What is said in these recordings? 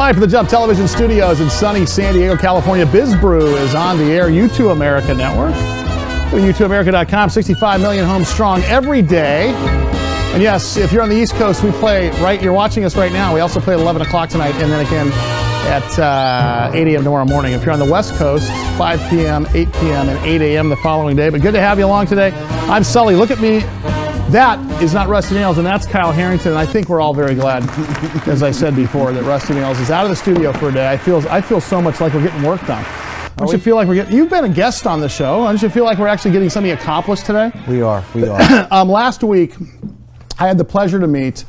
Live from the Jump Television Studios in sunny San Diego, California, Biz Brew is on the air. U2 America Network. Go to U2America.com. 65 million homes strong every day. And yes, if you're on the East Coast, we play right. You're watching us right now. We also play at 11 o'clock tonight, and then again at 8 a.m. tomorrow morning. If you're on the West Coast, 5 p.m., 8 p.m., and 8 a.m. the following day. But good to have you along today. I'm Sully. Look at me. That is not Rusty Nails, and that's Kyle Harrington. And I think we're all very glad, as I said before, that Rusty Nails is out of the studio for a day. I feel so much like we're getting work done. Don't you feel like we're getting? You've been a guest on the show. Don't you feel like we're actually getting something accomplished today? We are. Last week, I had the pleasure to meet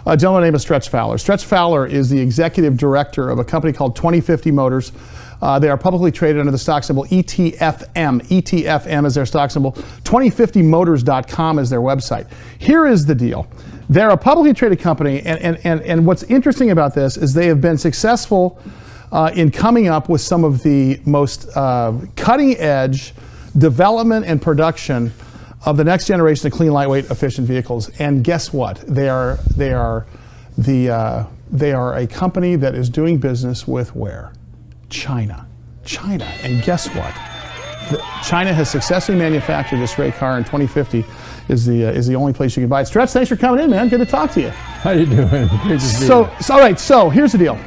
a gentleman named Stretch Fowler. Stretch Fowler is the executive director of a company called 2050 Motors. They are publicly traded under the stock symbol ETFM. ETFM is their stock symbol. 2050motors.com is their website. Here is the deal. They're a publicly traded company, and what's interesting about this is they have been successful in coming up with some of the most cutting-edge development and production of the next generation of clean, lightweight, efficient vehicles. And guess what? They are a company that is doing business with where? China. And guess what? China has successfully manufactured this great car, and 2050 is the only place you can buy it. Stretch, thanks for coming in, man. Good to talk to you. How you doing? Great to see you. All right. So here's the deal.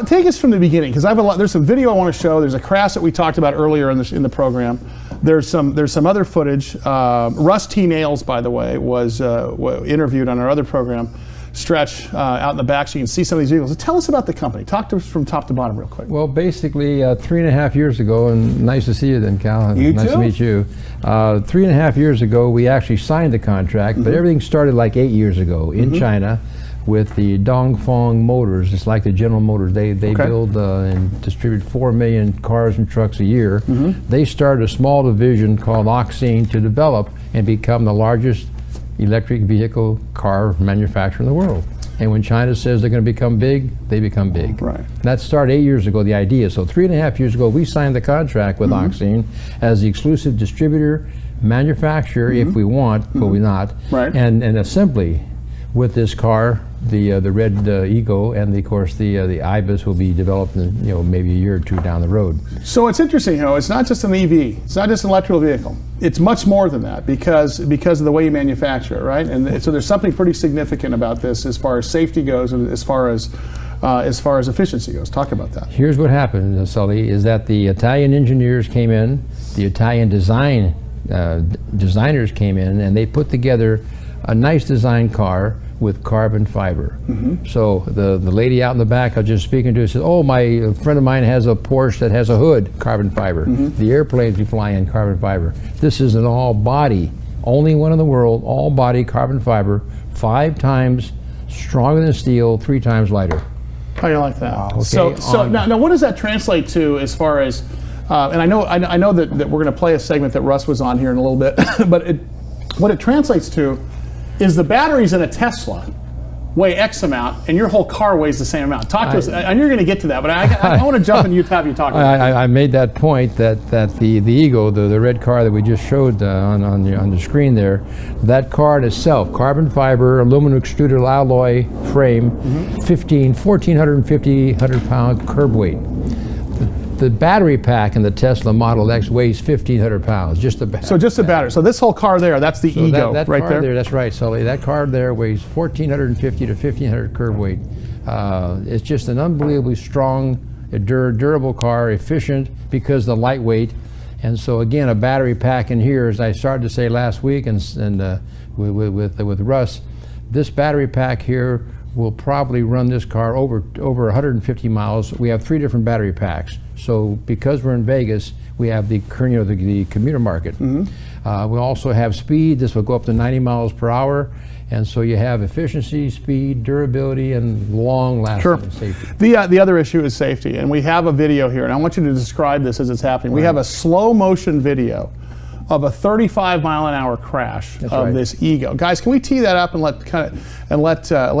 Take us from the beginning, because there's some video I want to show. There's a crash that we talked about earlier in the program. There's some other footage. Russ T. Nails, by the way, was interviewed on our other program. Stretch out in the back, so you can see some of these vehicles. So tell us about the company. Talk to us from top to bottom real quick. Well, basically 3.5 years ago, and nice to see you then, Cal. You nice too? to meet you. 3.5 years ago, we actually signed the contract, but everything started like 8 years ago in China with the Dongfeng Motors. It's like the General Motors. They build and distribute 4 million cars and trucks a year. They started a small division called Oxine to develop and become the largest electric vehicle car manufacturer in the world. And when China says they're going to become big, they become big. Right. That started 8 years ago, the idea. So 3.5 years ago, we signed the contract with Oxine as the exclusive distributor, manufacturer, if we want, but we're not, and assembly with this car, the red Ego, and of course the Ibis will be developed in maybe a year or two down the road. So it's interesting, it's not just an EV, it's not just an electrical vehicle. It's much more than that because of the way you manufacture it, right? And so there's something pretty significant about this as far as safety goes and as far as efficiency goes. Talk about that. Here's what happened, Sully, is that the Italian engineers came in, the Italian designers came in, and they put together a nice design car with carbon fiber. So the lady out in the back I was just speaking to says, oh, my friend of mine has a Porsche that has a hood, carbon fiber. The airplanes we fly in, carbon fiber. This is an all body, only one in the world, all body carbon fiber, 5 times stronger than steel, 3 times lighter. How do you like that? Wow. Okay, so now what does that translate to as far as, and I know that we're going to play a segment that Russ was on here in a little bit, but what it translates to is the batteries in a Tesla weigh X amount, and your whole car weighs the same amount. Talk to us, and you're going to get to that, but I want to jump and have you talk about it. I made that point that the Ego, the red car that we just showed on the screen there, that car in itself, carbon fiber, aluminum extruded alloy frame, 1,450 100-pound curb weight. The battery pack in the Tesla Model X weighs 1,500 pounds, just the battery. So just the battery. So this whole car there, that's the Ego that right car there? That's right, Sully. That car there weighs 1,450 to 1,500 curb weight. It's just an unbelievably strong, durable car, efficient because of the lightweight. And so again, a battery pack in here, as I started to say last week and with Russ, this battery pack here will probably run this car over 150 miles. We have 3 different battery packs. So because we're in Vegas, we have the commuter market. We also have speed. This will go up to 90 miles per hour. And so you have efficiency, speed, durability, and long-lasting safety. The other issue is safety. And we have a video here, and I want you to describe this as it's happening. We have a slow motion video of a 35-mile-an-hour crash of this Ego. Guys, can we tee that up and let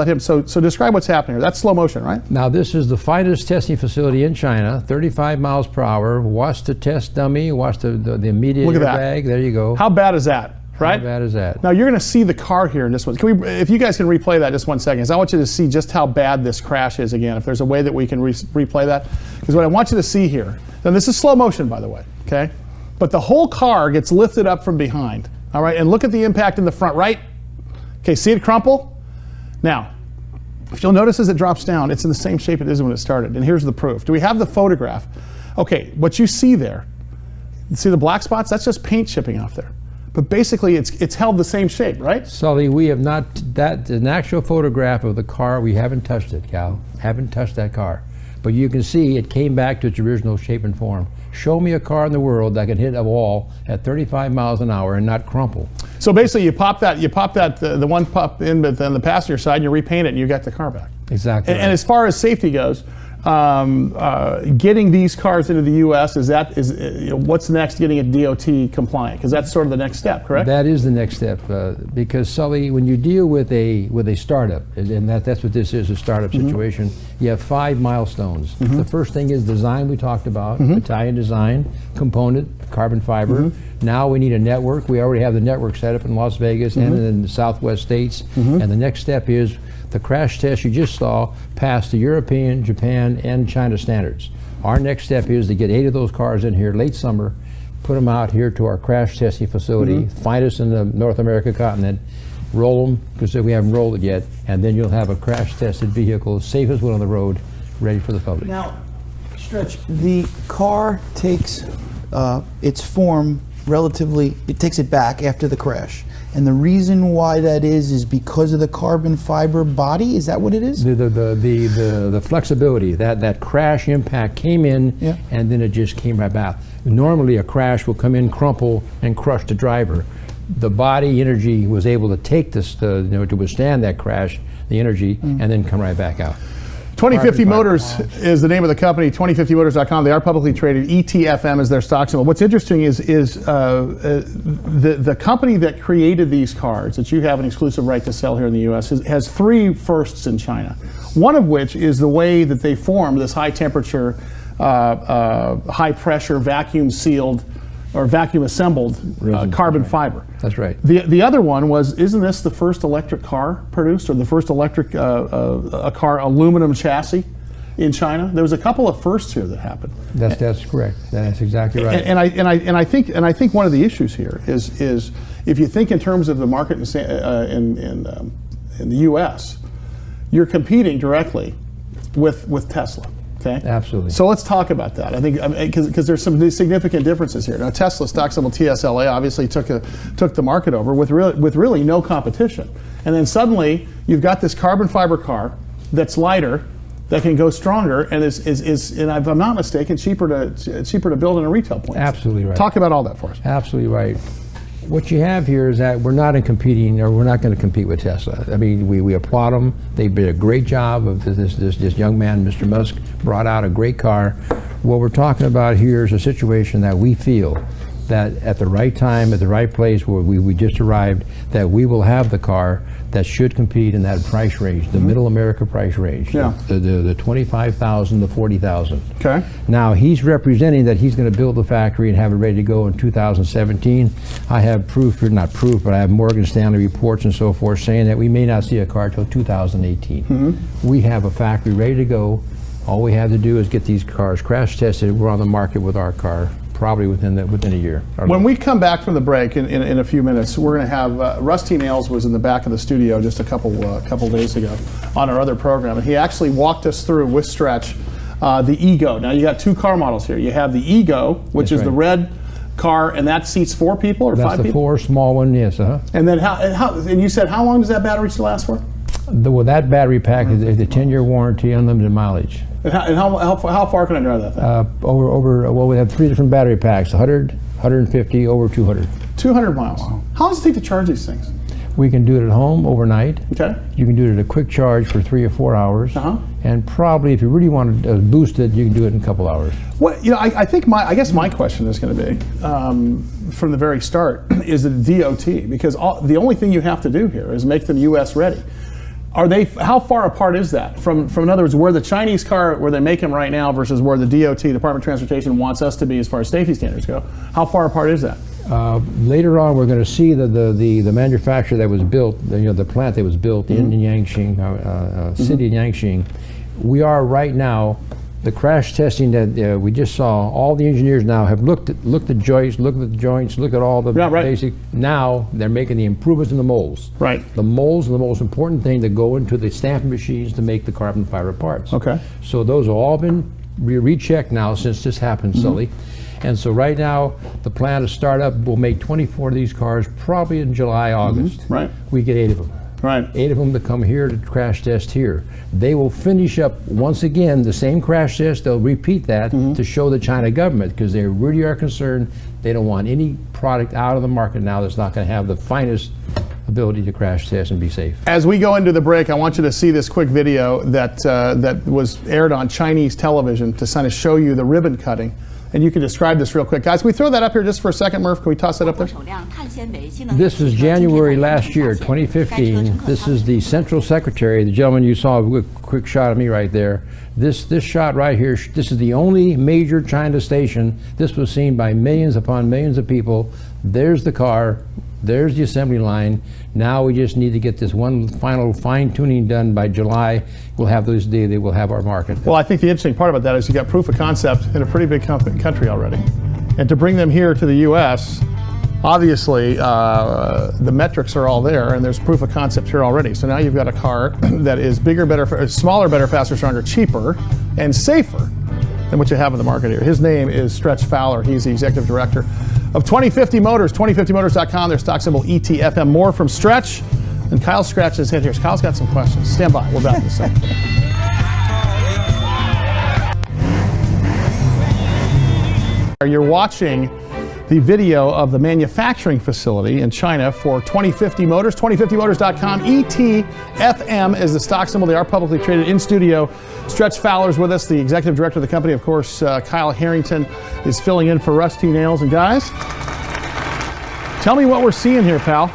him? So describe what's happening here. That's slow motion, right? Now this is the finest testing facility in China. 35 miles per hour. Watch the test dummy. Watch the immediate airbag. There you go. How bad is that? right? How bad is that? Now you're going to see the car here in this one. Can we, if you guys can replay that just 1 second, I want you to see just how bad this crash is again. If there's a way that we can replay that, because what I want you to see here, and this is slow motion by the way, okay? But the whole car gets lifted up from behind, all right? And look at the impact in the front right. Okay, see it crumple? Now, if you'll notice as it drops down, it's in the same shape it is when it started. And here's the proof. Do we have the photograph? Okay, what you see there, you see the black spots? That's just paint chipping off there. But basically, it's held the same shape, right? Sully, we have not, that's an actual photograph of the car. We haven't touched it, Cal. Haven't touched that car. But you can see it came back to its original shape and form. Show me a car in the world that can hit a wall at 35 miles an hour and not crumple. So basically, you pop that, the one pop in, but then the passenger side, and you repaint it, and you got the car back. Exactly. And as far as safety goes, getting these cars into the U.S. What's next? Getting it DOT compliant, because that's sort of the next step, correct? That is the next step, because Sully, when you deal with a startup, and that's what this is, a startup situation, you have 5 milestones. The first thing is design. We talked about Italian design, component, carbon fiber. Now we need a network. We already have the network set up in Las Vegas and in the Southwest states. And the next step is the crash test you just saw passed the European, Japan, and China standards. Our next step is to get 8 of those cars in here late summer, put them out here to our crash testing facility, find us in the North America continent, roll them, because we haven't rolled it yet, and then you'll have a crash tested vehicle, safest one on the road, ready for the public. Now, Stretch, the car takes its form relatively, it takes it back after the crash. And the reason why that is because of the carbon fiber body? Is that what it is? The flexibility, that crash impact came in and then it just came right back. Normally a crash will come in, crumple, and crush the driver. The body energy was able to take this, to withstand that crash, the energy, and then come right back out. 2050 Motors is the name of the company, 2050motors.com. They are publicly traded. ETFM is their stock symbol. What's interesting is the company that created these cars that you have an exclusive right to sell here in the U.S. has 3 firsts in China. One of which is the way that they form this high temperature, high pressure, vacuum sealed, or vacuum assembled carbon fiber. That's right. The other one was, isn't this the first electric car produced, or the first electric car aluminum chassis in China? There was a couple of firsts here that happened. That's correct. That's exactly right. And I think one of the issues here is if you think in terms of the market in the U.S., you're competing directly with Tesla. Okay? Absolutely. So let's talk about that. I think because there's some significant differences here. Now, Tesla, stock symbol TSLA, obviously took the market over with really no competition, and then suddenly you've got this carbon fiber car that's lighter, that can go stronger, and is and if I'm not mistaken, cheaper to build in a retail point. Absolutely right. Talk about all that for us. Absolutely right. What you have here is that we're not going to compete with Tesla. I mean, we applaud them. They did a great job of this young man, Mr. Musk, brought out a great car. What we're talking about here is a situation that we feel that at the right time, at the right place where we just arrived, that we will have the car that should compete in that price range, the middle America price range, the 25,000 to 40,000. Okay. Now he's representing that he's going to build the factory and have it ready to go in 2017. I have proof, or not proof, but I have Morgan Stanley reports and so forth saying that we may not see a car till 2018. We have a factory ready to go. All we have to do is get these cars crash tested. We're on the market with our car probably within a year. When we come back from the break in a few minutes, we're going to have Rusty Nails was in the back of the studio just a couple days ago on our other program, and he actually walked us through with Stretch the Ego. Now you got 2 car models here. You have the Ego, which is the red car, and that seats 4 people or 5 people. That's the 4 small one, yes. And then and you said how long does that battery last for? Well, that battery pack is a 10-year warranty, unlimited mileage. And how far can I drive that thing? Well, we have 3 different battery packs: 100, 150, over 200. 200 miles. Wow. How long does it take to charge these things? We can do it at home overnight. Okay. You can do it at a quick charge for 3 or 4 hours. And probably, if you really want to boost it, you can do it in a couple hours. Well, I guess my question is going to be from the very start is the DOT, because the only thing you have to do here is make them U.S. ready. How far apart is that from in other words, where the Chinese car, where they make them right now versus where the DOT, Department of Transportation, wants us to be as far as safety standards go? How far apart is that? Later on, we're going to see the manufacturer that was built, the plant that was built in Yangqing, city in Yangqing. We are right now, the crash testing that we just saw, all the engineers now have looked at joints, looked at the joints, looked at all the basic. Now they're making the improvements in the molds. Right. The molds are the most important thing that go into the stamping machines to make the carbon fiber parts. Okay. So those have all been rechecked now since this happened, Sully. And so right now, the plan to start up will make 24 of these cars probably in July, August. Right. We get 8 of them. Right. 8 of them to come here to crash test here. They will finish up once again the same crash test. They'll repeat that to show the China government, because they really are concerned. They don't want any product out of the market now that's not going to have the finest ability to crash test and be safe. As we go into the break, I want you to see this quick video that was aired on Chinese television to kind of show you the ribbon cutting. And you can describe this real quick. Guys, can we throw that up here just for a second, Murph? Can we toss that up there? This is January last year, 2015. This is the Central Secretary, the gentleman you saw, a quick shot of me right there. This shot right here, this is the only major China station. This was seen by millions upon millions of people. There's the car. There's the assembly line. Now we just need to get this one final fine-tuning done by July. We'll have those days, they will have our market. Well, I think the interesting part about that is you got proof of concept in a pretty big country already. And to bring them here to the U.S., obviously the metrics are all there, and there's proof of concept here already. So now you've got a car that is bigger, better, smaller, better, faster, stronger, cheaper, and safer than what you have in the market here. His name is Stretch Fowler. He's the executive director of 2050 Motors, 2050motors.com, their stock symbol ETFM. More from Stretch, and Kyle scratched his head here. Kyle's got some questions. Stand by, we're back in a second. You're watching the video of the manufacturing facility in China for 2050 Motors, 2050motors.com. ETFM is the stock symbol. They are publicly traded. In studio, Stretch Fowler's with us, the executive director of the company. Of course, Kyle Harrington is filling in for Rusty Nails. And guys, tell me what we're seeing here, pal.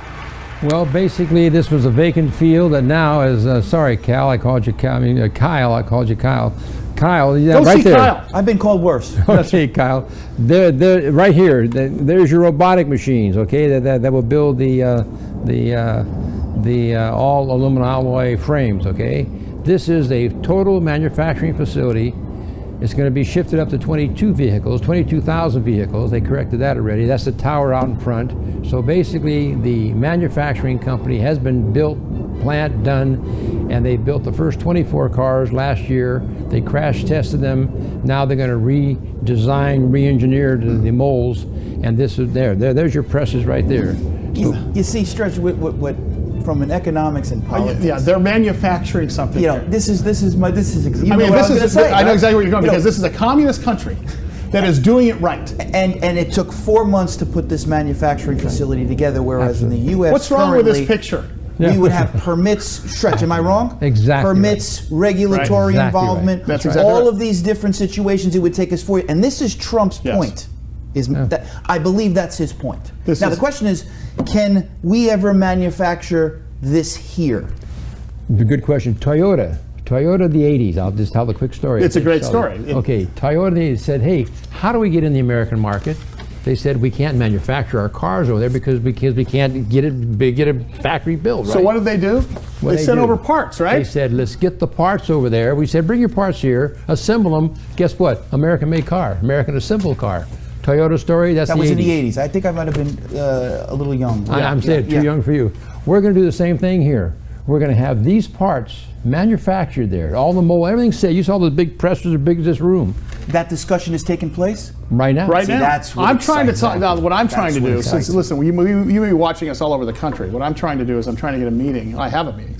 Well, basically, this was a vacant field that now is, sorry, Cal, I called you Cal. I mean, Kyle, I called you Kyle. Kyle, yeah, Go right see there. Kyle. I've been called worse. Okay, Kyle. They're right here. There's your robotic machines. Okay, that will build the all aluminum alloy frames. Okay, this is a total manufacturing facility. It's going to be shifted up to 22 vehicles, 22,000 vehicles. They corrected that already. That's the tower out in front. So basically, the manufacturing company has been built, plant done, and they built the first 24 cars last year. They crash tested them. Now they're going to redesign, re-engineer the molds, and this is there. There's your presses right there. You see, Stretch, what from an economics and politics. Yeah, they're manufacturing something. You know, this is I know exactly where you're going, because this is a communist country that is doing it right. And it took 4 months to put this manufacturing facility together, whereas in the U.S. What's wrong with this picture? We would have permits, Stretch, am I wrong? Exactly. Permits, regulatory involvement, That's exactly all of these different situations it would take us for. And this is Trump's point. That, I believe that's his point. Now the question is, can we ever manufacture this here? Good question. Toyota the 80s, I'll just tell the quick story. It's a great story. Okay, Toyota said, hey, how do we get in the American market? They said we can't manufacture our cars over there because we can't get a factory built, right? So what did they do? They sent over parts, right? They said, let's get the parts over there. We said, bring your parts here, assemble them. Guess what? American-made car, American-assembled car. Toyota story, that was in the 80s. I think I might have been a little young. I'm saying too young for you. We're going to do the same thing here. We're going to have these parts manufactured there. All the mold, everything's set. You saw the big presses as big as this room. That discussion is taking place? Right now. Right now. That's what I'm trying to talk now. What I'm trying to do, since listen, you may be watching us all over the country. What I'm trying to do is I'm trying to get a meeting. I have a meeting.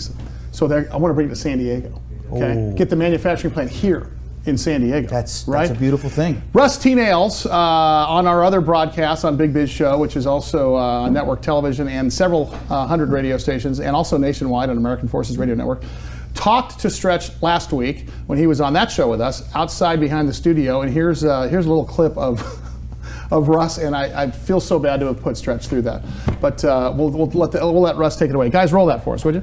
So I want to bring it to San Diego. Okay. Get the manufacturing plant here in San Diego. That's right? a beautiful thing. Russ T. Nails on our other broadcast on Big Biz Show, which is also on network television and several hundred radio stations, and also nationwide on American Forces Radio Network, talked to Stretch last week when he was on that show with us outside behind the studio. And here's a little clip of Russ, and I feel so bad to have put Stretch through that. But we'll let Russ take it away. Guys, roll that for us, would you?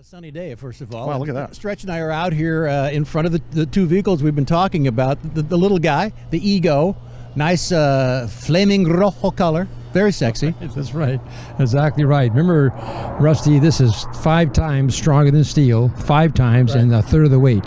Sunny day, first of all. Wow, look at that. Stretch and I are out here in front of the two vehicles we've been talking about. The little guy, the Ego, Nice flaming rojo color. Very sexy. That's right. Exactly right. Remember, Rusty, this is 5 times stronger than steel, 5 times, and a third of the weight.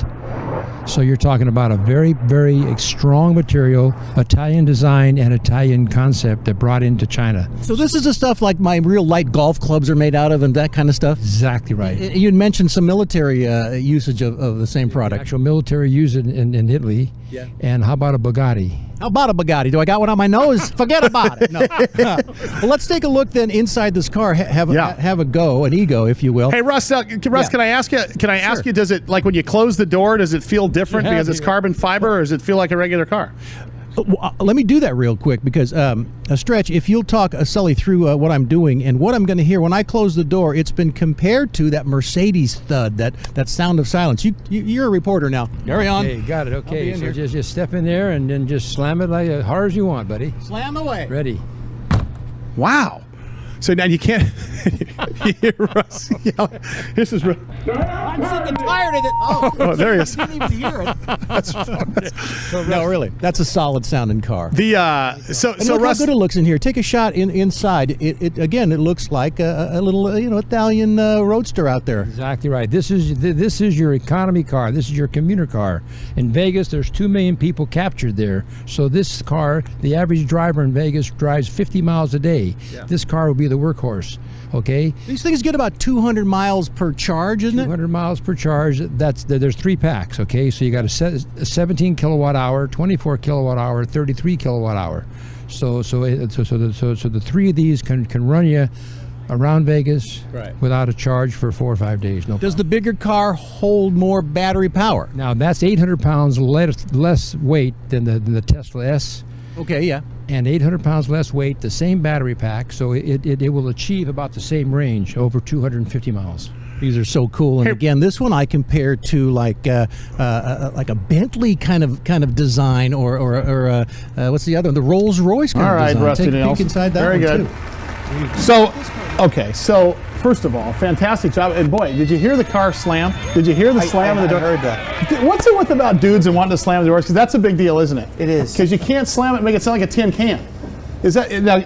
So you're talking about a very, very strong material, Italian design and Italian concept that brought into China. So this is the stuff like my real light golf clubs are made out of and that kind of stuff? Exactly right. You'd mentioned some military usage of the same product. Actual military use it in Italy. Yeah. And how about a Bugatti? How about a Bugatti? Do I got one on my nose? Forget about it. No. Well, let's take a look then inside this car. Have a go, an ego, if you will. Hey, Russ, can I ask you? Can I ask you? Does it, like when you close the door, does it feel different because it's carbon fiber, or does it feel like a regular car? Let me do that real quick because Stretch, if you'll talk Sully through what I'm doing and what I'm going to hear when I close the door, it's been compared to that Mercedes thud, that sound of silence. You're a reporter now. Carry on. Okay, got it. Okay, so just step in there and then just slam it like as hard as you want, buddy. Slam away. Ready. Wow. So now you can't you hear Russ yell. This is I'm sick and tired of it. Oh, there he is. You can't even hear it. No, really. That's a solid sounding car. So look Russ, how good it looks in here. Take a shot inside. It looks like a little Italian roadster out there. Exactly right. This is your economy car. This is your commuter car. In Vegas, there's 2 million people captured there. So this car, the average driver in Vegas drives 50 miles a day. Yeah. This car will be the workhorse. Okay. These things get about 200 miles per charge, isn't it? 200 miles per charge. There's 3 packs. Okay, so you got a 17 kilowatt hour, 24 kilowatt hour, 33 kilowatt hour. So the 3 of these can run you around Vegas without a charge for 4 or 5 days. No. Does the bigger car hold more battery power? Now that's 800 pounds less weight than the Tesla S. Okay, yeah. And 800 pounds less weight, the same battery pack, so it will achieve about the same range, over 250 miles. These are so cool. And again, this one I compare to like a Bentley kind of design, or what's the other one? The Rolls Royce kind of design. All right, Rusty Take a Nails. peek inside that Very one good. too. So first of all, fantastic job. And boy, did you hear the car slam? Did you hear the slam of the door? I heard that. What's it with about dudes and wanting to slam the doors? Because that's a big deal, isn't it? It is. Because you can't slam it and make it sound like a tin can. Is that now,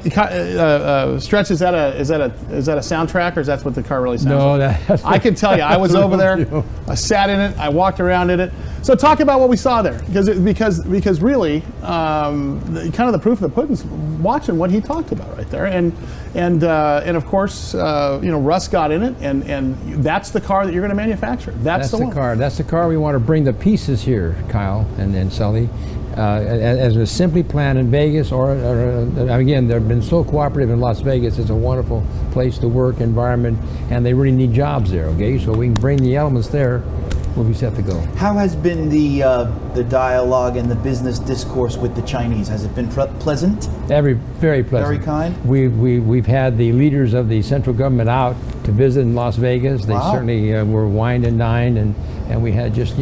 Stretch? Is that a soundtrack, or is that what the car really sounds like? That's I can tell you, I was over there. I sat in it. I walked around in it. So talk about what we saw there, because really, kind of the proof of the pudding's watching what he talked about right there, and of course, Russ got in it, and that's the car that you're going to manufacture. That's the car. That's the car we want to bring the pieces here, Kyle and Sully. As was simply planned in Vegas, or again, they've been so cooperative in Las Vegas. It's a wonderful place to work, environment, and they really need jobs there. Okay, so we can bring the elements there. We'll be set to go. How has been the dialogue and the business discourse with the Chinese? Has it been pleasant? Very pleasant. Very kind? We've had the leaders of the central government out to visit in Las Vegas. They certainly were wined and dined, and we had just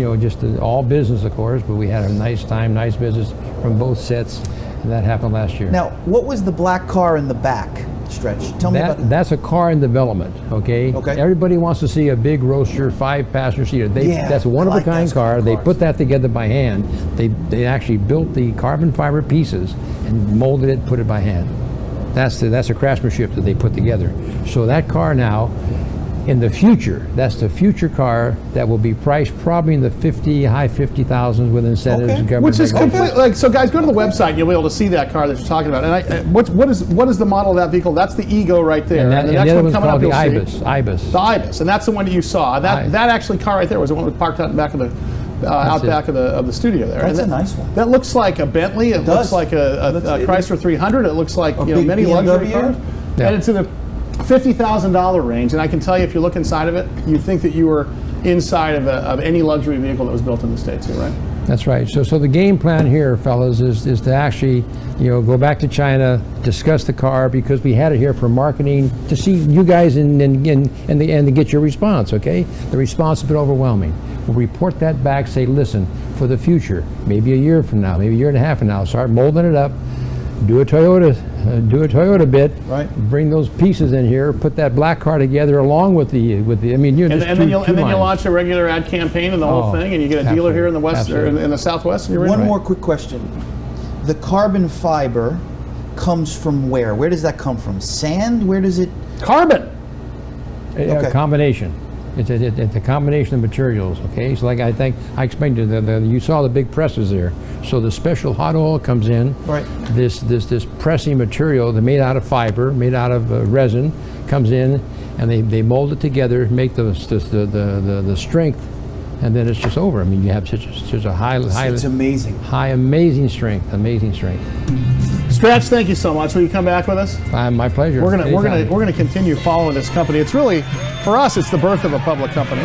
all business, of course, but we had a nice time, nice business from both sets, and that happened last year. Now, what was the black car in the back, Stretch? Tell me about that. That's a car in development, okay? Everybody wants to see a big roadster, 5-passenger seater. That's a one-of-a-kind car. They put that together by hand. They actually built the carbon fiber pieces and molded it, put it by hand. That's a craftsmanship that they put together. So that car now, in the future, that's the future car that will be priced probably in the high 50,000s with incentives and government. Which is complete. So guys, go to the website and you'll be able to see that car that you're talking about. And what is the model of that vehicle? That's the Ego right there. And the other one's called the Ibis. The Ibis, and that's the one that you saw. That actually car right there was the one we parked out in back of the back of the studio there. That's a nice one. That looks like a Bentley. It looks like a Chrysler 300. It looks like many luxury cars. Yeah. And it's in the $50,000 range. And I can tell you, if you look inside of it, you think that you were inside of any luxury vehicle that was built in the States here, right? That's right. So the game plan here, fellas, is to actually, go back to China, discuss the car, because we had it here for marketing, to see you guys and to get your response. Okay, the response has been overwhelming. We'll report that back. Say, listen, for the future, maybe a year from now, maybe a year and a half from now, start molding it up. Do a Toyota bit. Right. Bring those pieces in here. Put that black car together along with the. I mean, and then you'll launch a regular ad campaign and the whole thing, and you get a dealer here in the west or in the Southwest. And you're One more quick question. the carbon fiber comes from where? Where does that come from? Sand? Where does it? Carbon. Okay. A combination. It's a combination of materials. Okay, so like I think I explained to you saw the big presses there. So the special hot oil comes in. Right. This pressing material, they're made out of fiber, made out of resin, comes in, and they mold it together, make the strength, and then it's just over. I mean, you have such a high. It's amazing. Amazing strength. Stretch, thank you so much. Will you come back with us? My pleasure. We're gonna continue following this company. It's really, for us, it's the birth of a public company.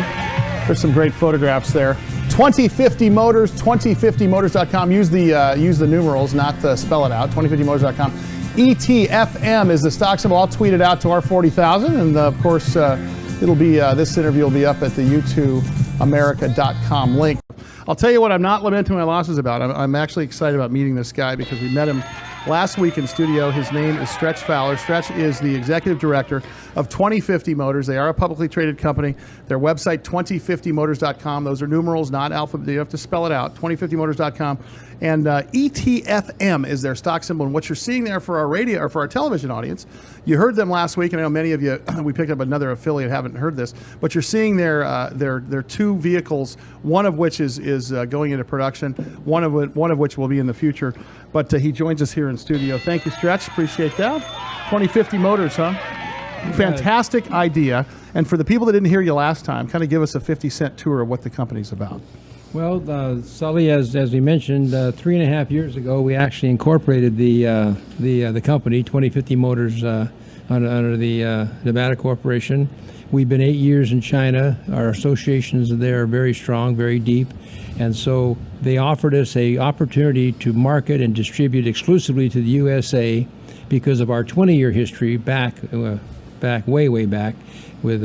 There's some great photographs there. 2050 Motors, 2050motors.com. Use the numerals, not spell it out. 2050motors.com. ETFM is the stock symbol. I'll tweet it out to our 40,000, and of course, it'll be this interview will be up at the YouTubeAmerica.com link. I'll tell you what I'm not lamenting my losses about. I'm actually excited about meeting this guy because we met him last week in studio. His name is Stretch Fowler. Stretch is the executive director of 2050 Motors. They are a publicly traded company. Their website, 2050motors.com. Those are numerals, not alphabet. You have to spell it out, 2050motors.com. And ETFM is their stock symbol. And what you're seeing there for our radio or for our television audience, you heard them last week, and I know many of you, we picked up another affiliate, haven't heard this, but you're seeing their two vehicles, one of which is going into production, one of which will be in the future. But he joins us here in studio. Thank you, Stretch. Appreciate that. 2050 Motors, huh? Fantastic idea. And for the people that didn't hear you last time, kind of give us a 50-cent tour of what the company's about. Well, Sully, as we mentioned, 3.5 years ago, we actually incorporated the company, 2050 Motors, under the Nevada Corporation. We've been 8 years in China. Our associations there are very strong, very deep, and so they offered us a opportunity to market and distribute exclusively to the USA because of our 20-year history way back with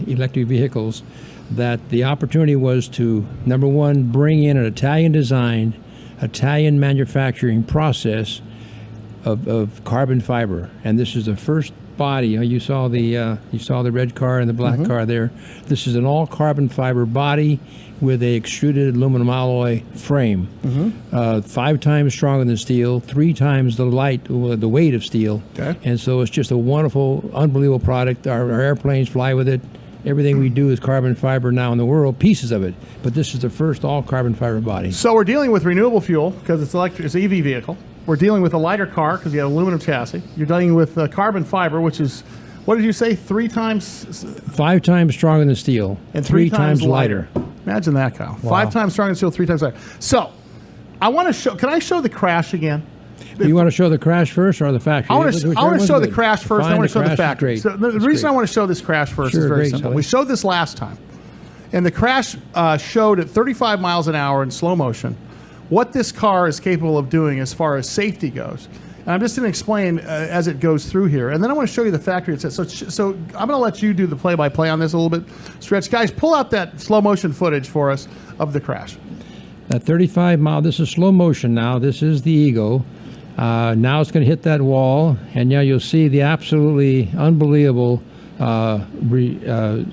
electric vehicles. That the opportunity was to, number one, bring in an Italian-designed, Italian manufacturing process of carbon fiber, and this is the first body. You saw the red car and the black car there. This is an all carbon fiber body with a extruded aluminum alloy frame, 5 times stronger than steel, 3 times the weight of steel, and so it's just a wonderful, unbelievable product. Our airplanes fly with it. Everything we do is carbon fiber now in the world, pieces of it. But this is the first all carbon fiber body. So we're dealing with renewable fuel because it's it's an EV vehicle. We're dealing with a lighter car because you have aluminum chassis. You're dealing with carbon fiber, which is, what did you say, 3 times? 5 times stronger than steel. And 3 times lighter. Imagine that, Kyle. Wow. 5 times stronger than steel, 3 times lighter. So I want to show, can I show the crash again? You want to show the crash first or the factory? I want to show the crash first, then I want to show the factory. So the reason I want to show this crash first is very simple. We showed this last time, and the crash showed at 35 miles an hour in slow motion what this car is capable of doing as far as safety goes. And I'm just going to explain as it goes through here, and then I want to show you the factory it says. So I'm going to let you do the play-by-play on this a little bit. Stretch, guys, pull out that slow motion footage for us of the crash. At 35 mile, this is slow motion now. This is the Ego. Now it's going to hit that wall, and now you'll see the absolutely unbelievable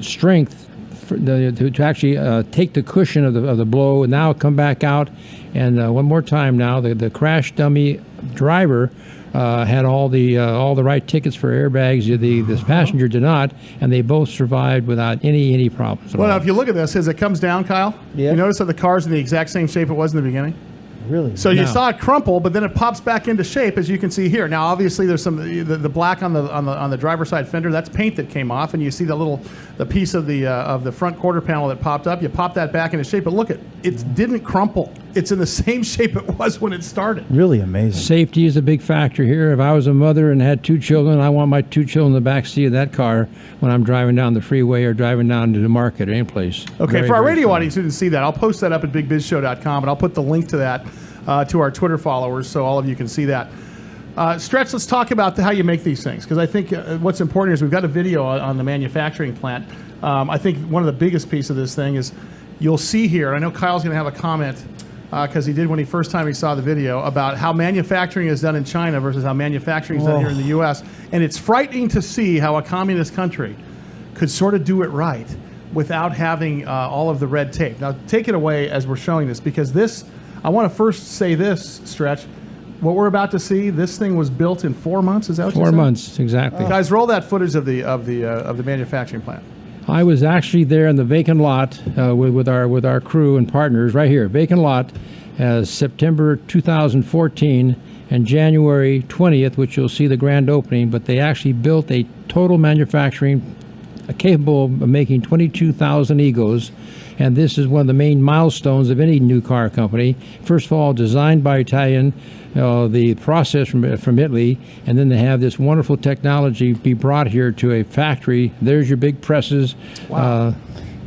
strength to actually take the cushion of the blow, and now come back out. And one more time now, the crash dummy driver had all the right tickets for airbags. The passenger did not, and they both survived without any problems. Well, now, if you look at this, as it comes down, Kyle, you notice that the car's in the exact same shape it was in the beginning? Really? So you saw it crumple, but then it pops back into shape, as you can see here. Now, obviously, there's the black on the driver's side fender. That's paint that came off, and you see the piece of the front quarter panel that popped up. You pop that back into shape, but look, it didn't crumple. It's in the same shape it was when it started. Really amazing. Safety is a big factor here. If I was a mother and had 2 children, I want my 2 children in the back seat of that car when I'm driving down the freeway or driving down to the market or any place. Okay, for our radio audience who didn't see that, I'll post that up at bigbizshow.com, and I'll put the link to that to our Twitter followers so all of you can see that. Stretch, let's talk about how you make these things, because I think what's important is we've got a video on the manufacturing plant. I think one of the biggest pieces of this thing is you'll see here, I know Kyle's going to have a comment because he did when he first time he saw the video, about how manufacturing is done in China versus how manufacturing is done here in the U.S. And it's frightening to see how a communist country could sort of do it right without having all of the red tape. Now, take it away as we're showing this, because this, I want to first say this, Stretch. What we're about to see, this thing was built in 4 months. Is that what you said? 4 months, exactly. Guys, roll that footage of the manufacturing plant. I was actually there in the vacant lot with our crew and partners right here. Vacant lot, September 2014 and January 20th, which you'll see the grand opening. But they actually built a total manufacturing capable of making 22,000 Egos. And this is one of the main milestones of any new car company. First of all, designed by Italian, the process from Italy, and then they have this wonderful technology be brought here to a factory. There's your big presses. Wow.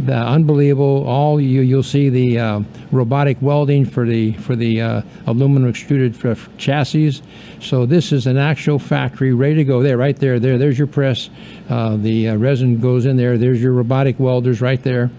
The unbelievable. You'll see the robotic welding for the aluminum extruded chassis. So this is an actual factory ready to go. There, right there. There's your press. The resin goes in there. There's your robotic welders right there.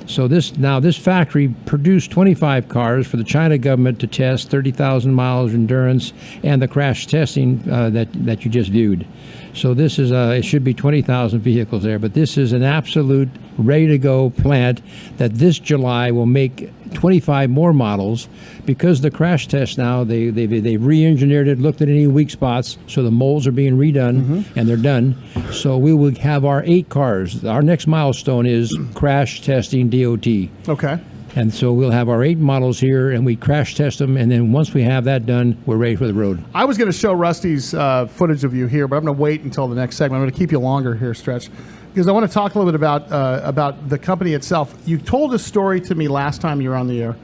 So this factory produced 25 cars for the China government to test, 30,000 miles endurance, and the crash testing that you just viewed. So this is it should be 20,000 vehicles there, but this is an absolute ready-to-go plant that this July will make 25 more models, because the crash test now they re-engineered it, looked at any weak spots, so the molds are being redone and they're done. So we will have our 8 cars. Our next milestone is crash testing DOT. Okay. And so we'll have our 8 models here, and we crash test them, and then once we have that done, we're ready for the road. I was going to show Rusty's footage of you here, but I'm going to wait until the next segment. I'm going to keep you longer here, Stretch, because I want to talk a little bit about the company itself. You told a story to me last time you were on the air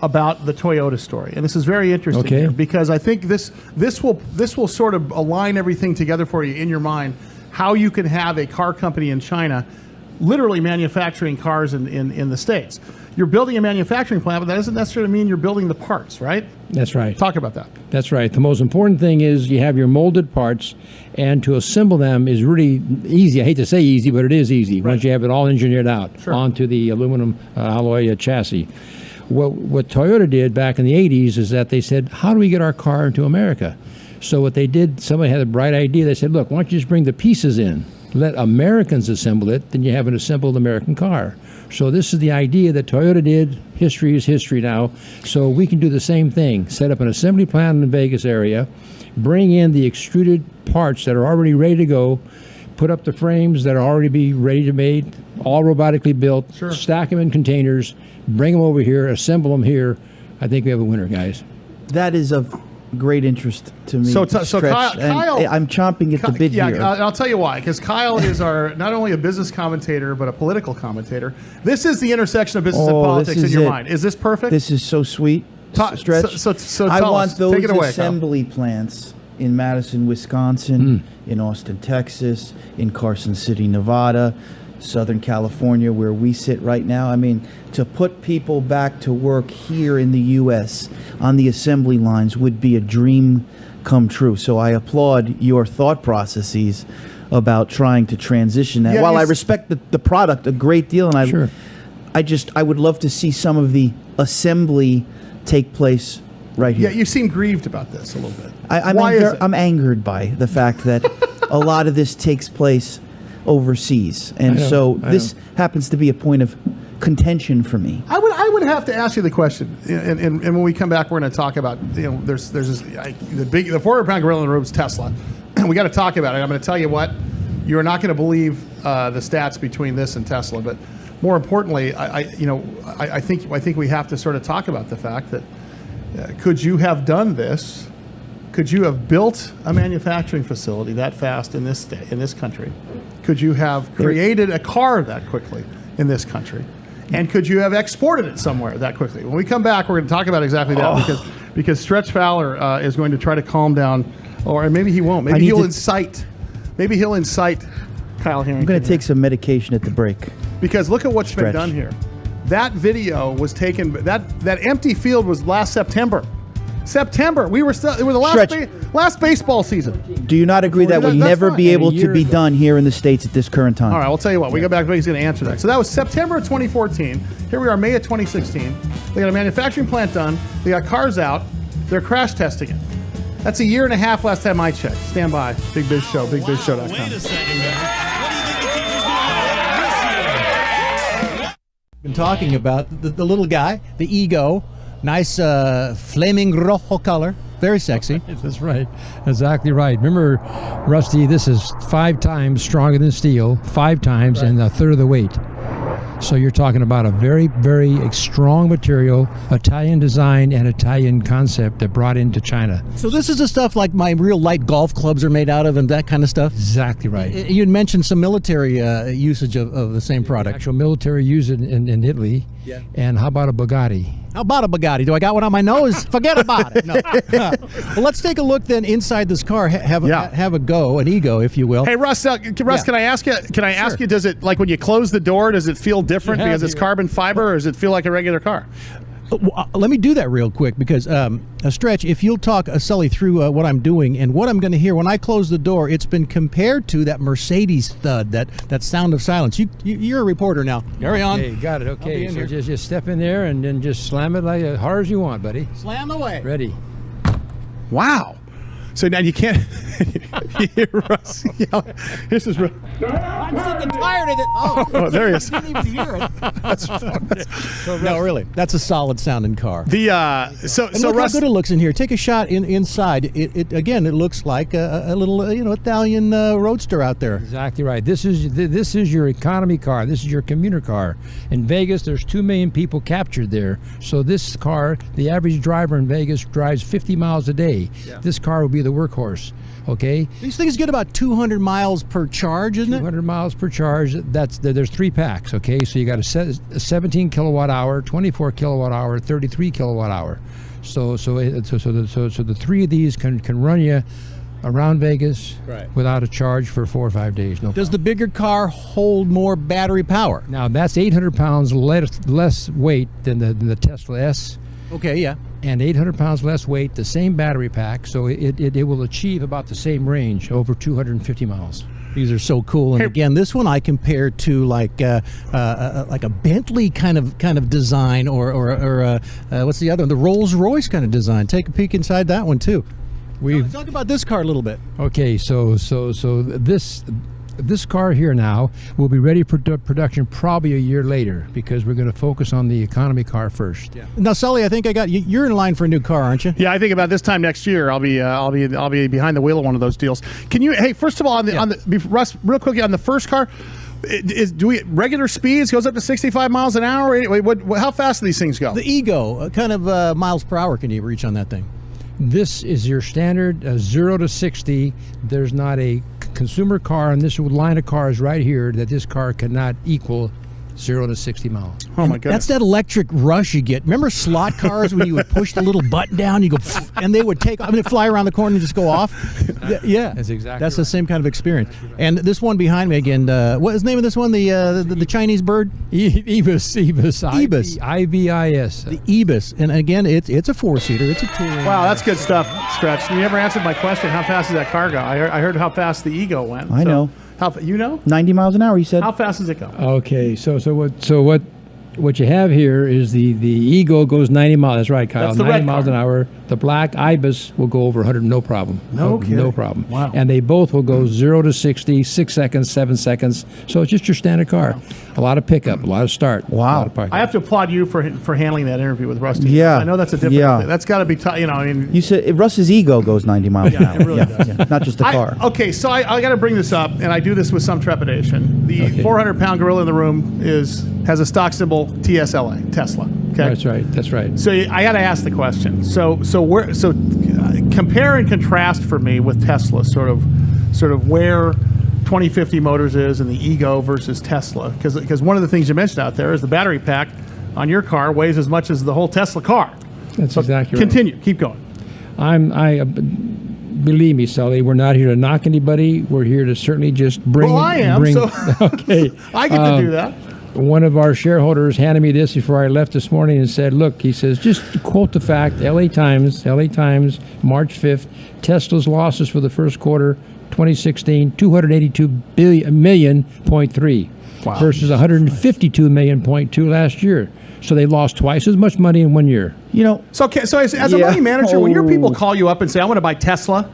about the Toyota story, and this is very interesting here, because I think this will sort of align everything together for you in your mind, how you can have a car company in China literally manufacturing cars in the States. You're building a manufacturing plant, but that doesn't necessarily mean you're building the parts, right? That's right. Talk about that. That's right. The most important thing is you have your molded parts, and to assemble them is really easy. I hate to say easy, but it is easy once you have it all engineered out onto the aluminum alloy chassis. What Toyota did back in the 80s is that they said, how do we get our car into America? So what they did, somebody had a bright idea. They said, look, why don't you just bring the pieces in? Let Americans assemble it, then you have an assembled American car. So this is the idea that Toyota did. History is history now. So we can do the same thing. Set up an assembly plant in the Vegas area, bring in the extruded parts that are already ready to go, put up the frames that are already be ready to made, all robotically built, stack them in containers, bring them over here, assemble them here. I think we have a winner, guys. That is of great interest to me. So Kyle, I'm chomping at the bit here. I'll tell you why. Because Kyle is not only a business commentator, but a political commentator. This is the intersection of business and politics in your mind. Is this perfect? This is so sweet. Stretch. So I tell want us. those Take it away, assembly plants in Madison, Wisconsin, in Austin, Texas, in Carson City, Nevada, Southern California, where we sit right now. I mean, to put people back to work here in the U.S. on the assembly lines would be a dream come true. So I applaud your thought processes about trying to transition that. While I respect the product a great deal, and I would love to see some of the assembly take place right here. Yeah, you seem grieved about this a little bit. I'm angered by the fact that a lot of this takes place overseas, and so this happens to be a point of contention for me. I would have to ask you the question, and when we come back, we're going to talk about there's this the 400-pound gorilla in the room is Tesla, and we got to talk about it. I'm going to tell you what, you are not going to believe the stats between this and Tesla, but more importantly, I think we have to sort of talk about the fact that could you have done this? Could you have built a manufacturing facility that fast in this state, in this country? Could you have created a car that quickly in this country? And could you have exported it somewhere that quickly? When we come back, we're going to talk about exactly that because Stretch Fowler is going to try to calm down, or maybe he won't. Maybe he'll incite Kyle Harrington. I'm going to take some medication at the break. Because look at what's been done here. That video was taken. That empty field was last September. We were still. It was the last baseball season. Do you not agree that would never be able to be done here in the States at this current time? All right, I'll tell you what. We go back. He's going to answer that. So that was September of 2014. Here we are, May of 2016. They got a manufacturing plant done. They got cars out. They're crash testing it. That's a year and a half last time I checked. Stand by. Big Biz Show. BigBizShow.com. Wait a second, man. What do you think the team is doing this year? Been talking about the little guy, the ego, Nice flaming rojo color. Very sexy. That's right. Exactly right. Remember, Rusty, this is 5 times stronger than steel, 5 times, and a third of the weight. So you're talking about a very, very strong material, Italian design and Italian concept that brought into China. So this is the stuff like my real light golf clubs are made out of and that kind of stuff? Exactly right. You had mentioned some military usage of the same product. Actual military use it in Italy. Yeah. And how about a Bugatti? How about a Bugatti? Do I got one on my nose? Forget about it. No. Well, let's take a look then inside this car. Have a go, an ego, if you will. Hey, Russ, can I ask you? Can I ask you? Does it, like when you close the door, does it feel different because it's carbon fiber, or does it feel like a regular car? Let me do that real quick because Stretch, if you'll talk Sully through what I'm doing and what I'm going to hear when I close the door, it's been compared to that Mercedes thud, that sound of silence. You're a reporter now. Carry on. Okay, got it. Okay, so just step in there and then just slam it like as hard as you want, buddy. Slam away. Ready. Wow. So now you can't you hear Russ yell. This is I'm sick and tired of it. Oh, there he is. I didn't even hear it. No, really. That's a solid sounding car. So look Russ, how good it looks in here. Take a shot inside. It again. It looks like a little Italian roadster out there. Exactly right. This is your economy car. This is your commuter car. In Vegas, there's 2 million people captured there. So this car, the average driver in Vegas drives 50 miles a day. Yeah. This car will be the workhorse. Okay. These things get about 200 miles per charge, isn't it? 200 miles per charge. There's 3 packs. Okay, so you got a 17 kilowatt hour, 24 kilowatt hour, 33 kilowatt hour. So the 3 of these can run you around Vegas without a charge for 4 or 5 days. No. Does the bigger car hold more battery power? Now that's 800 pounds less weight than the Tesla S. Okay, yeah. And 800 pounds less weight, the same battery pack, so it will achieve about the same range, over 250 miles. These are so cool. And again, this one I compare to like a Bentley kind of design, or what's the other one? The Rolls Royce kind of design. Take a peek inside that one too. Talk about this car a little bit. Okay, so this car here now will be ready for production probably a year later, because we're going to focus on the economy car first. Yeah. Now, Sully, I think I got you. You're in line for a new car, aren't you? Yeah, I think about this time next year, I'll be behind the wheel of one of those deals. Can you? Hey, first of all, on the Russ, real quickly on the first car, do we regular speeds goes up to 65 miles an hour? How fast do these things go? The Ego, kind of miles per hour can you reach on that thing? This is your standard 0 to 60. There's not a consumer car in this line of cars right here that this car cannot equal 0 to 60 miles. Oh my goodness. That's that electric rush you get. Remember slot cars when you would push the little button down, you go, and they would take off, fly around the corner and just go off? Yeah. That's exactly That's the same kind of experience. And this one behind me again, what is the name of this one? The Chinese bird? Ibis. Ibis. I-B-I-S. The Ibis. And again, it's a 4-seater. It's a touring. Wow, that's good stuff, Stretch. You never answered my question. How fast does that car go? I heard how fast the Ego went. I know. You know? 90 miles an hour, he said. How fast does it go? Okay, so what you have here is the Ego goes 90 miles. That's right, Kyle. That's the 90 red miles car. an hour. The black Ibis will go over 100, no problem. No kidding. No problem. Wow. And they both will go 0 to 60, 6 seconds, 7 seconds. So it's just your standard car. A lot of pickup, a lot of start. Wow. A lot of parking. I have to applaud you for handling that interview with Rusty. Yeah. I know that's a different thing. That's got to be tough. You said Russ's Ego goes 90 miles an hour. It really does. Yeah, not just the car. Okay, so I got to bring this up, and I do this with some trepidation. The 400-pound gorilla in the room has a stock symbol TSLA, Tesla. Okay, That's right. So I got to ask the question. So compare and contrast for me with Tesla, sort of where 2050 Motors is and the Ego versus Tesla, because one of the things you mentioned out there is the battery pack on your car weighs as much as the whole Tesla car. That's exactly right. Continue, keep going. Believe me, Sully, we're not here to knock anybody. We're here to certainly just bring. Well, I am. Okay, I get to do that. One of our shareholders handed me this before I left this morning and said, look, he says, just quote the fact, LA Times, March 5th, Tesla's losses for the first quarter 2016, 282 million, 0.3, wow, versus 152 million, 0.2 last year. So they lost twice as much money in 1 year. So as a money manager, when your people call you up and say, I want to buy Tesla,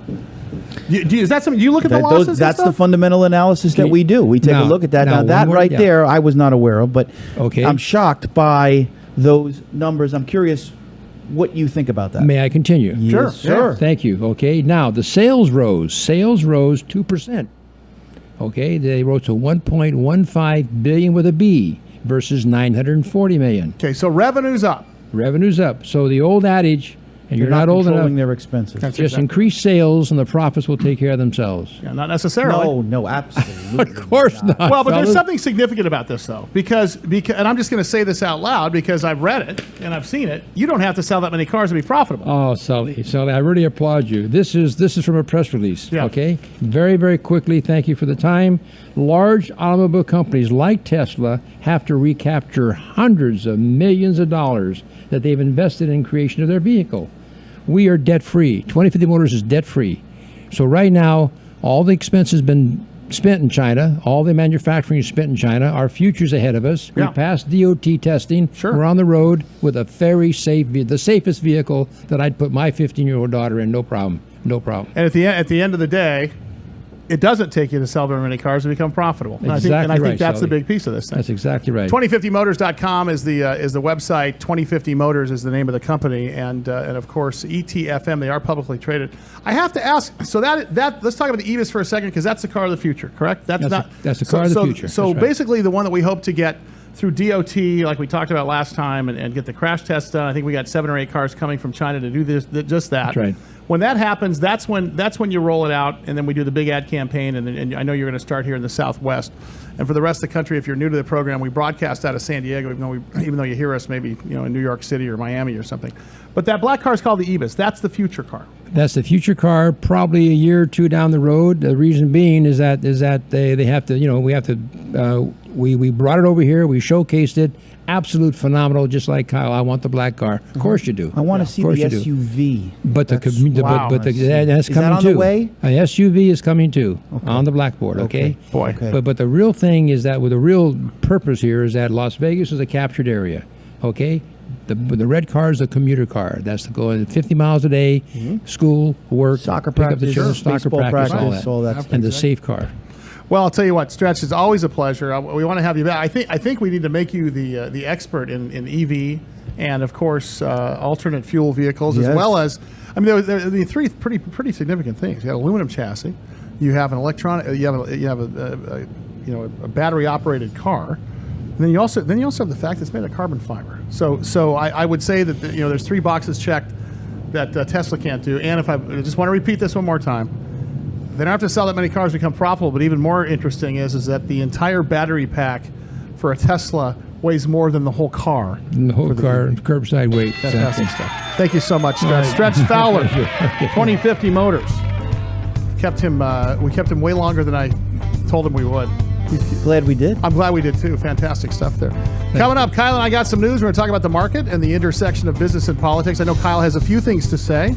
is that something you look at the losses? That's the fundamental analysis that we do. We take a look at that. Now that right there, I was not aware of, but I'm shocked by those numbers. I'm curious what you think about that. May I continue? Yes, sir. Thank you. Okay. Now the sales rose. Sales rose 2%. Okay. They rose to 1.15 billion with a B versus 940 million. Okay, so revenue's up. Revenue's up. So the old adage, and They're you're not old controlling enough, their expenses. That's just exactly- increase sales and the profits will take care of themselves. Yeah, not necessarily. No, absolutely. Of course not. Well, but there's fellas. something significant about this, though, because and I'm just going to say this out loud because I've read it and I've seen it. You don't have to sell that many cars to be profitable. Oh, Sully, I really applaud you. This is from a press release. Yeah. Okay, very, very quickly. Thank you for the time. Large automobile companies like Tesla have to recapture hundreds of millions of dollars that they've invested in creation of their vehicle. We are debt free. 2050 Motors is debt free. So right now, all the expense has been spent in China. All the manufacturing is spent in China. Our future's ahead of us. Yeah. We passed DOT testing. Sure. We're on the road with a very safe, the safest vehicle that I'd put my 15-year-old daughter in. No problem. No problem. And at the end of the day, it doesn't take you to sell very many cars to become profitable. And I think Exactly right, that's the Sully. big piece of this thing. That's exactly right. 2050motors.com is the website. 2050 Motors is the name of the company, and of course ETFM. They are publicly traded. I have to ask. So that let's talk about the EVIS for a second because that's the car of the future, correct? That's the car of the future. So That's right. basically, the one that we hope to get through DOT, like we talked about last time, and get the crash test done. I think we got 7 or 8 cars coming from China to do just that. That's right. When that happens, that's when you roll it out, and then we do the big ad campaign. And I know you're going to start here in the Southwest, and for the rest of the country, if you're new to the program, we broadcast out of San Diego, even though you hear us maybe in New York City or Miami or something. But that black car is called the EVIS. That's the future car. That's the future car, probably a year or two down the road. The reason being is that they have to, we brought it over here, we showcased it, absolute phenomenal, just like Kyle. I want the black car. Of course you do. I want to see Of the course you do. SUV. But wow. that's Is coming that on too. the way? An SUV is coming too on the blackboard. Okay. Boy. Okay. But the real thing is that the real purpose here is that Las Vegas is a captured area. Okay. The red car is a commuter car. That's to go in 50 miles a day, school, work, Soccer pick up the practice, children, soccer baseball practice, practice, all that stuff. and the safe car. Well, I'll tell you what, Stretch, it's always a pleasure. We want to have you back. I think we need to make you the expert in EV and, of course, alternate fuel vehicles, as Yes. well as, I mean, there are 3 pretty significant things. You have an aluminum chassis, you have an electronic, you have a battery operated car, and then you also have the fact that it's made of carbon fiber. So I would say that there's 3 boxes checked that Tesla can't do. And if I just want to repeat this one more time. They don't have to sell that many cars to become profitable, but even more interesting is that the entire battery pack for a Tesla weighs more than the whole car. The whole car, curbside weight. Fantastic stuff. Thank you so much, Stretch. Stretch Fowler, 2050 Motors. We kept him way longer than I told him we would. Glad we did. I'm glad we did too. Fantastic stuff there. Coming up, Kyle and I got some news. We're going to talk about the market and the intersection of business and politics. I know Kyle has a few things to say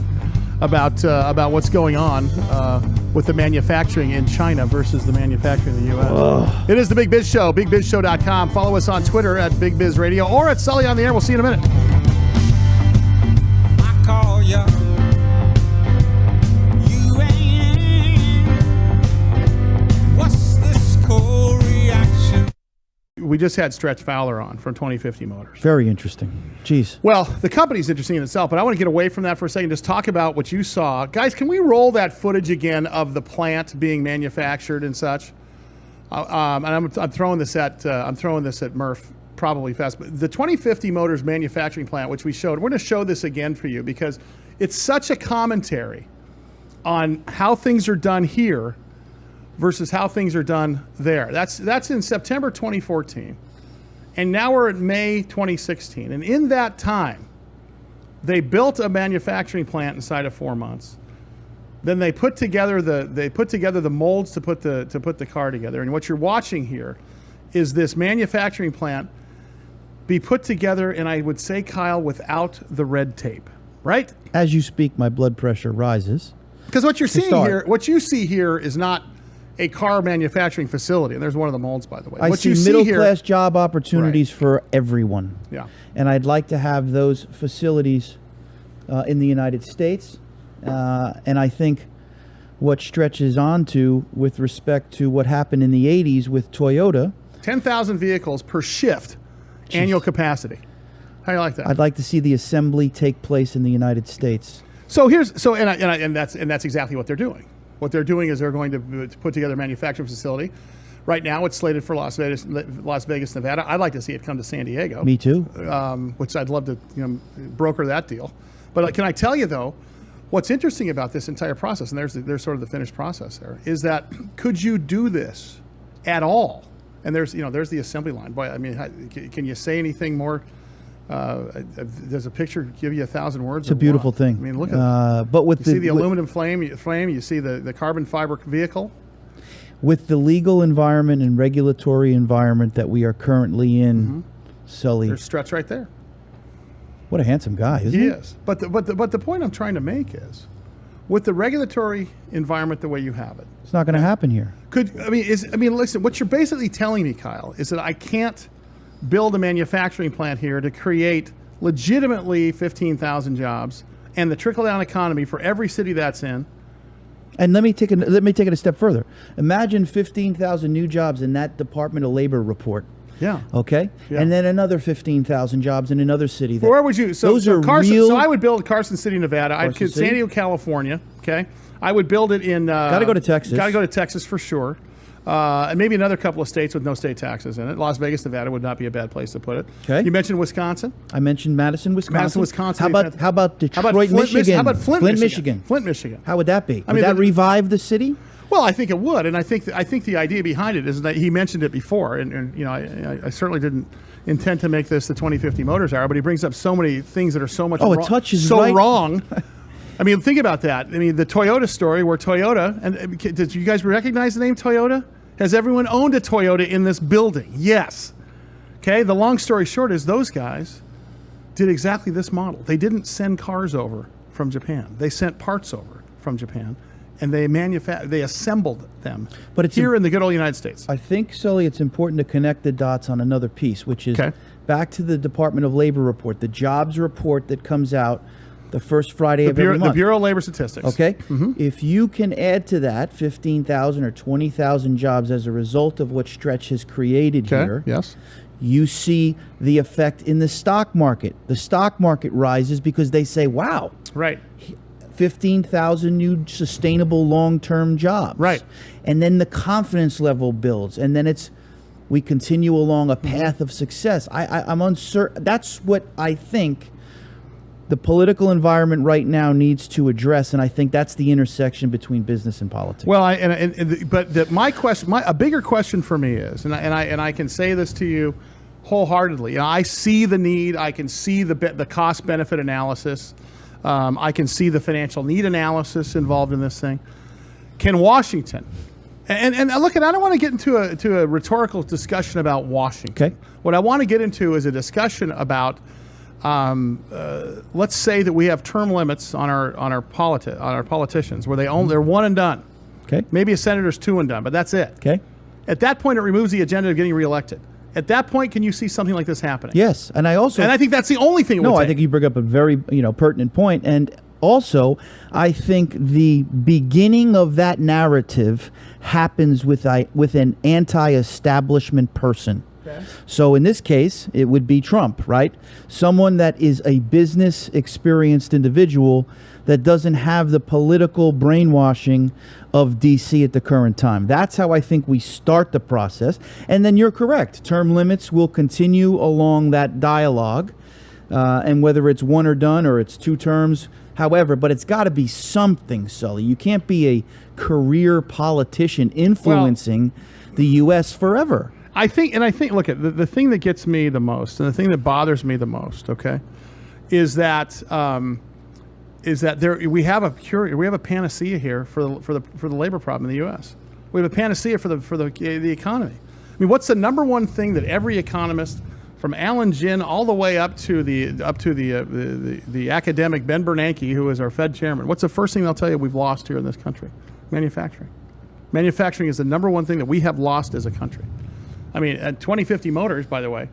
about what's going on with the manufacturing in China versus the manufacturing in the U.S. It is the Big Biz Show, bigbizshow.com. Follow us on Twitter at Big Biz Radio or at Sully on the Air. We'll see you in a minute. I call ya. You ain't. What's this cold reaction? We just had Stretch Fowler on from 2050 Motors. Very interesting. Jeez. Well, the company's interesting in itself, but I want to get away from that for a second. Just talk about what you saw. Guys, can we roll that footage again of the plant being manufactured and such? And I'm throwing this at Murph probably fast. But the 2050 Motors manufacturing plant, which we showed, we're going to show this again for you because it's such a commentary on how things are done here versus how things are done there. That's in September 2014. And now we're at May 2016. And in that time, they built a manufacturing plant inside of 4 months. Then they put together the molds to put the car together. And what you're watching here is this manufacturing plant be put together, and I would say, Kyle, without the red tape, right? As you speak, my blood pressure rises. Because what you're seeing start. here, what you see here is not a car manufacturing facility. And there's one of the molds, by the way. I What see you middle here, class job opportunities for everyone. Yeah. And I'd like to have those facilities in the United States. And I think what stretches onto with respect to what happened in the 80s with Toyota. 10,000 vehicles per shift, annual capacity. How do you like that? I'd like to see the assembly take place in the United States. So that's exactly what they're doing. What they're doing is they're going to put together a manufacturing facility. Right now, it's slated for Las Vegas, Nevada. I'd like to see it come to San Diego. Me too. Which I'd love to broker that deal. But can I tell you though, what's interesting about this entire process, and there's sort of the finished process there, is that could you do this at all? And there's the assembly line. Boy, I mean, can you say anything more? Does a picture give you 1,000 words? It's a beautiful thing. I mean, look at it. But with see the aluminum frame, you see the carbon fiber vehicle. With the legal environment and regulatory environment that we are currently in, Sully. There's Stretch right there. What a handsome guy, isn't he? He is. But the point I'm trying to make is, with the regulatory environment the way you have it, It's not going to happen here. Listen, what you're basically telling me, Kyle, is that I can't build a manufacturing plant here to create legitimately 15,000 jobs and the trickle-down economy for every city that's in. And let me take it a step further. Imagine 15,000 new jobs in that Department of Labor report. Yeah. Okay. Yeah. And then another 15,000 jobs in another city. Well, where would you? Those are Carson. real. So I would build Carson City, Nevada. I'd Carson put City? San Diego, California. Okay. I would build it in. Got to go to Texas. Got to go to Texas for sure. And maybe another couple of states with no state taxes in it. Las Vegas, Nevada would not be a bad place to put it. Okay. You mentioned Wisconsin. I mentioned Madison, Wisconsin. Madison, Wisconsin. How about Detroit, Flint, Michigan? How about Flint, Michigan? Flint, Michigan. How would that be? I Would mean, that revive the city? Well, I think it would, and I think the idea behind it is that he mentioned it before, and I certainly didn't intend to make this the 2050 Motors Hour, but he brings up so many things that are so much it touches so right. wrong. I mean, think about that. I mean, the Toyota story, where Toyota, and did you guys recognize the name Toyota? Has everyone owned a Toyota in this building? Yes. Okay. The long story short is those guys did exactly this model. They didn't send cars over from Japan. They sent parts over from Japan. And they assembled them here in the good old United States. I think, Sully, it's important to connect the dots on another piece, which is Okay. back to the Department of Labor report, the jobs report that comes out the first Friday of every month. The Bureau of Labor Statistics. Okay? If you can add to that 15,000 or 20,000 jobs as a result of what Stretch has created here, yes. you see the effect in the stock market. The stock market rises because they say, wow, Right. 15,000 new sustainable long-term jobs. Right. And then the confidence level builds. And then we continue along a path of success. I'm uncertain. That's what I think the political environment right now needs to address. And I think that's the intersection between business and politics. Well, a bigger question for me is, and I can say this to you wholeheartedly. I see the need. I can see the cost-benefit analysis. I can see the financial need analysis involved in this thing. Can Washington, and look, and I don't want to get into a rhetorical discussion about Washington. Okay. What I want to get into is a discussion about, let's say that we have term limits on our politicians where they're one and done. Okay. Maybe a senator's two and done, but that's it. Okay. At that point, it removes the agenda of getting reelected. At that point, can you see something like this happening? Yes. And I think that's the only thing it would I take. think you bring up a very pertinent point. And also, I think the beginning of that narrative happens with an anti-establishment person. Okay. So in this case, it would be Trump, right? Someone that is a business experienced individual that doesn't have the political brainwashing of D.C. at the current time. That's how I think we start the process. And then you're correct. Term limits will continue along that dialogue. And whether it's one or done or it's two terms, however, but it's got to be something, Sully. You can't be a career politician influencing the U.S. forever. I think, look, at the thing that gets me the most, and the thing that bothers me the most, okay, is that we have a panacea here for the labor problem in the U.S. We have a panacea for the economy. I mean, what's the number one thing that every economist, from Alan Ginn all the way up to the academic Ben Bernanke, who is our Fed chairman, what's the first thing they'll tell you we've lost here in this country? Manufacturing. Manufacturing is the number one thing that we have lost as a country. I mean, at 2050 Motors, by the way,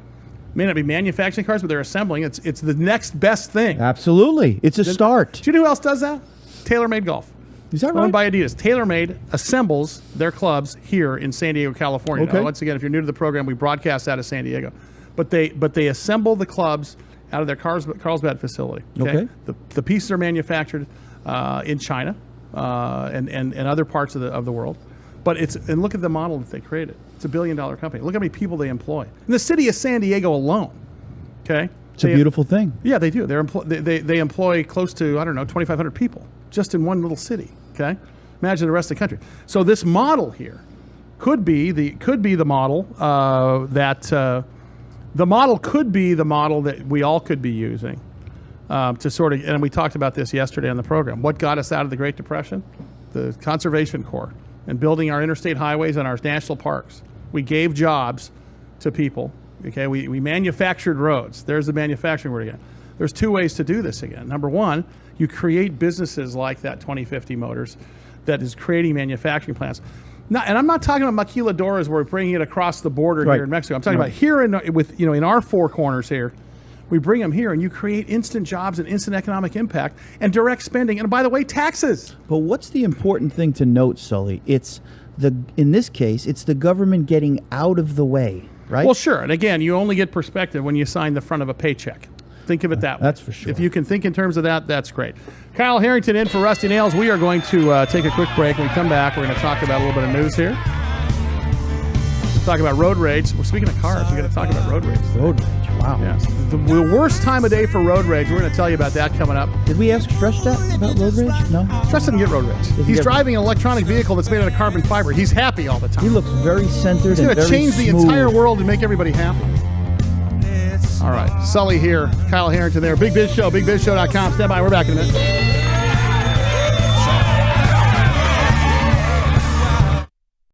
may not be manufacturing cars, but they're assembling. It's the next best thing. Absolutely. It's a start. Do you know who else does that? TaylorMade Golf. Is that right? Owned by Adidas. TaylorMade assembles their clubs here in San Diego, California. Okay. Now, once again, if you're new to the program, we broadcast out of San Diego. But they assemble the clubs out of their Carlsbad facility. Okay. The pieces are manufactured in China and other parts of the world. But and look at the model that they created. It's $1 billion company. Look how many people they employ. In the city of San Diego alone, okay? It's a beautiful thing. Yeah, they do. They employ close to, I don't know, 2,500 people just in one little city, okay? Imagine the rest of the country. So this model here could be the model that we all could be using to sort of, and we talked about this yesterday on the program. What got us out of the Great Depression? The Conservation Corps and building our interstate highways and our national parks. We gave jobs to people. Okay, we manufactured roads. There's the manufacturing word again. There's two ways to do this again. Number one, you create businesses like that 2050 Motors that is creating manufacturing plants. Now, and I'm not talking about maquiladoras where we're bringing it across the border here in Mexico. I'm talking about here in our four corners here. We bring them here, and you create instant jobs and instant economic impact and direct spending. And by the way, taxes. But what's the important thing to note, Sully? In this case, it's the government getting out of the way. Right? Well, sure. And again, you only get perspective when you sign the front of a paycheck. Think of it that way. That's for sure. If you can think in terms of that, that's great. Kyle Harrington in for Rusty Nails. We are going to take a quick break. When we come back, we're going to talk about a little bit of news here. Talk about road rage. Well, speaking of cars, we're going to talk about road rage. Road rage. Wow. Yes. The worst time of day for road rage. We're going to tell you about that coming up. Did we ask Stretch that about road rage? No. Stretch doesn't get road rage. He's driving an electronic vehicle that's made out of carbon fiber. He's happy all the time. He looks very centered He's and going very to change the smooth. entire world and make everybody happy. All right. Sully here. Kyle Harrington there. Big Biz Show. BigBizShow.com. Stand by. We're back in a minute.